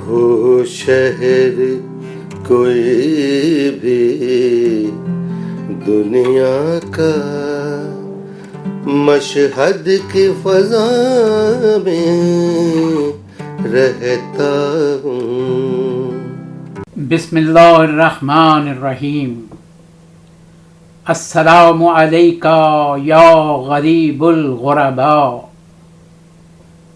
ہو شہر کوئی بھی دنیا کا، مشہد کی فضا میں رہتا ہوں۔ بسم اللہ الرحمن الرحیم۔ السلام علیکہ یا غریب الغرباء،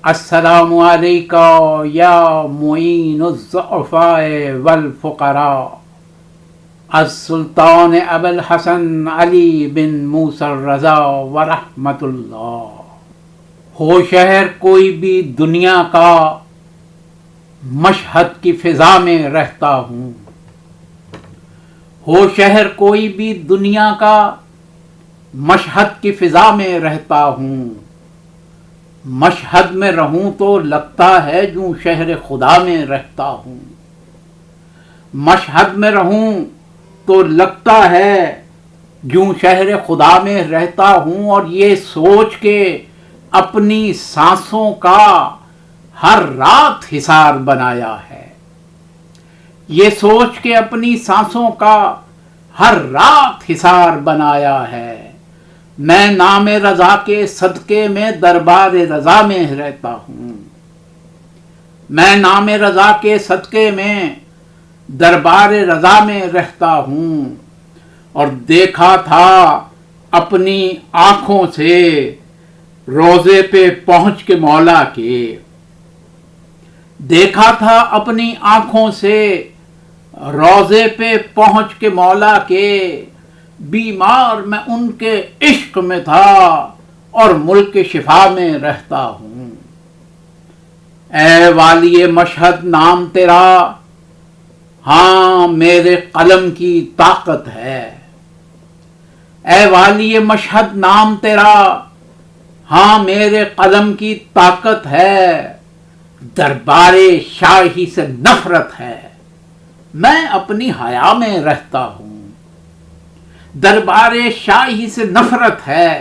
السلام علیکہ یا معین الضعفاء والفقراء، السلطان ابو الحسن علی بن موسیٰ الرضا ورحمۃ اللہ۔ ہو شہر کوئی بھی دنیا کا، مشہد کی فضا میں رہتا ہوں۔ ہو شہر کوئی بھی دنیا کا، مشہد کی فضا میں رہتا ہوں۔ مشہد میں رہوں تو لگتا ہے جوں شہر خدا میں رہتا ہوں۔ مشہد میں رہوں تو لگتا ہے جوں شہر خدا میں رہتا ہوں، اور یہ سوچ کے اپنی سانسوں کا ہر رات حصار بنایا ہے۔ یہ سوچ کے اپنی سانسوں کا ہر رات حصار بنایا ہے۔ میں نام رضا کے صدقے میں دربار رضا میں رہتا ہوں۔ میں نام رضا کے صدقے میں دربار رضا میں رہتا ہوں، اور دیکھا تھا اپنی آنکھوں سے روضے پہ پہنچ کے مولا کے، دیکھا تھا اپنی آنکھوں سے روضے پہ پہنچ کے مولا کے، بیمار میں ان کے عشق میں تھا اور ملک شفا میں رہتا ہوں۔ اے والی مشہد نام تیرا، ہاں میرے قلم کی طاقت ہے۔ اے والی مشہد نام تیرا، ہاں میرے قلم کی طاقت ہے۔ دربار شاہی سے نفرت ہے، میں اپنی حیا میں رہتا ہوں۔ دربار شاہی سے نفرت ہے،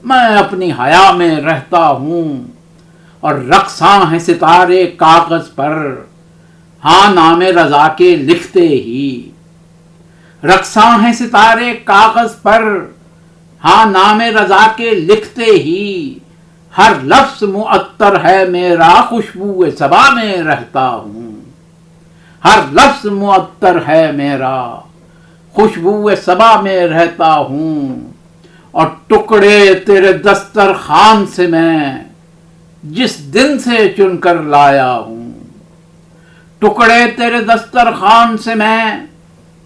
میں اپنی حیا میں رہتا ہوں۔ اور رقصاں ہیں ستارے کاغذ پر، ہاں نام رضا کے لکھتے ہی۔ رقصاں ہیں ستارے کاغذ پر، ہاں نام رضا کے لکھتے ہی۔ ہر لفظ معطر ہے میرا، خوشبو صبا میں رہتا ہوں۔ ہر لفظ معطر ہے میرا، خوشبو صبا میں رہتا ہوں۔ اور ٹکڑے تیرے دسترخوان سے میں جس دن سے چن کر لایا ہوں، ٹکڑے تیرے دسترخوان سے میں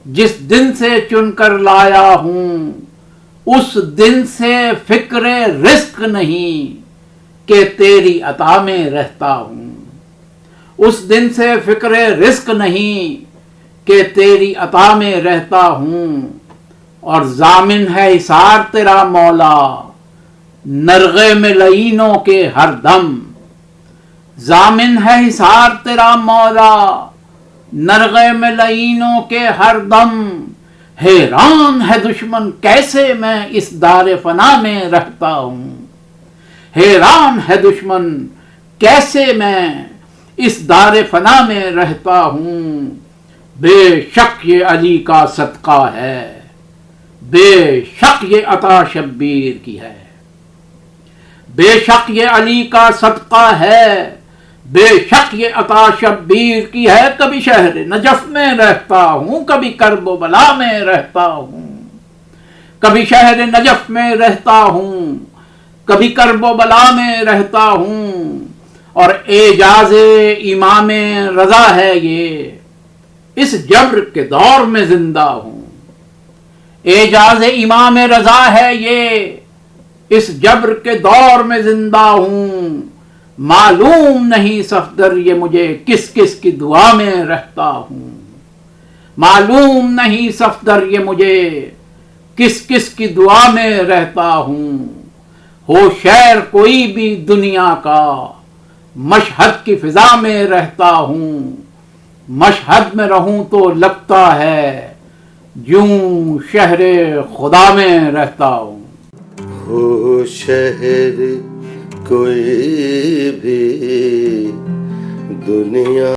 جس دن سے چن کر لایا ہوں، اس دن سے فکر رزق نہیں کہ تیری عطا میں رہتا ہوں۔ اس دن سے فکر رزق نہیں کہ تیری عطا میں رہتا ہوں۔ اور ضامن ہے حصار تیرا مولا، نرغے میں لعینوں کے ہر دم۔ ضامن ہے حصار تیرا مولا، نرغے میں لعینوں کے ہر دم۔ حیران ہے دشمن کیسے میں اس دار فنا میں رہتا ہوں۔ حیران ہے دشمن کیسے میں اس دار فنا میں رہتا ہوں۔ بے شک یہ علی کا صدقہ ہے، بے شک یہ عطا شبیر کی ہے۔ بے شک یہ علی کا صدقہ ہے، بے شک یہ عطا شبیر کی ہے۔ کبھی شہر نجف میں رہتا ہوں، کبھی کرب و بلا میں رہتا ہوں۔ کبھی شہر نجف میں رہتا ہوں، کبھی کرب و بلا میں رہتا ہوں۔ اور اعجاز امام رضا ہے یہ، اس جبر کے دور میں زندہ ہوں۔ اعجاز امام رضا ہے یہ، اس جبر کے دور میں زندہ ہوں۔ معلوم نہیں صفدر یہ مجھے کس کس کی دعا میں رہتا ہوں۔ معلوم نہیں صفدر یہ مجھے کس کس کی دعا میں رہتا ہوں۔ ہو شہر کوئی بھی دنیا کا، مشہد کی فضا میں رہتا ہوں۔ مشہد میں رہوں تو لگتا ہے جوں شہر خدا میں رہتا ہوں۔ ہو شہر کوئی بھی دنیا